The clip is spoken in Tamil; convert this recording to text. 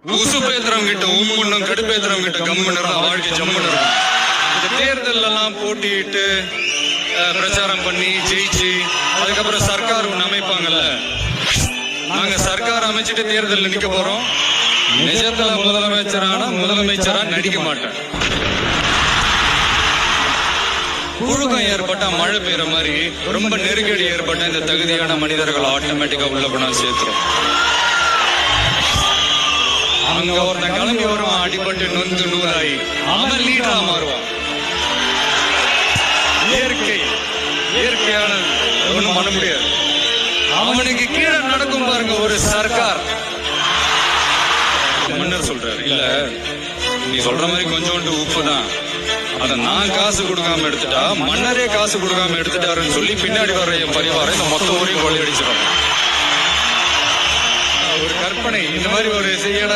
உசுப்பேத்திரம் கிட்ட உம்முன்னும் கடுப்பேத்திரம் கிட்ட கம்முன்னு வாழ்க்கை ஜம்முன்னு இருக்கும். இந்த தேர்தல் எல்லாம் போட்டிட்டு பிரச்சாரம் பண்ணி ஜெயிச்சு அதுக்கப்புறம் சர்க்கார் ஒண்ணு அமைப்பாங்கல்ல, நாங்க சர்க்கார் அமைச்சிட்டு தேர்தலில் நிக்க போறோம். நிஜத்துல முதலமைச்சரா நடிக்க மாட்டேன். புழுக்கம் ஏற்பட்டா மழை பெய்யற மாதிரி ரொம்ப நெருக்கடி ஏற்பட்ட இந்த தகுதியான மனிதர்கள் ஆட்டோமேட்டிக்கா உள்ள போனா சேர்த்துரும். அங்க ஒருத்தன் கிளம்பி வருவான், அடிபட்டு நொந்து நூறாயி அவன் லீடரா மாறுவான். இயற்கையானது, ஒண்ணும் பண்ண முடியாது. அவனுக்கு கீழே நடக்கும் பாருங்க ஒரு சர்க்கார். மன்னர் சொல்றாரு, இல்ல நீ சொல்ற மாதிரி கொஞ்சோண்டு உப்பு தான், அத நான் காசு கொடுக்காம எடுத்துட்டா மன்னரே காசு கொடுக்காம எடுத்துட்டாருன்னு சொல்லி பின்னாடி வர்ற என் பரிவாரம் இந்த மொத்த ஊரையும் கொள்ளையடிச்சிடும். ஒரு கற்பனை, இந்த மாதிரி ஒரு செய்யட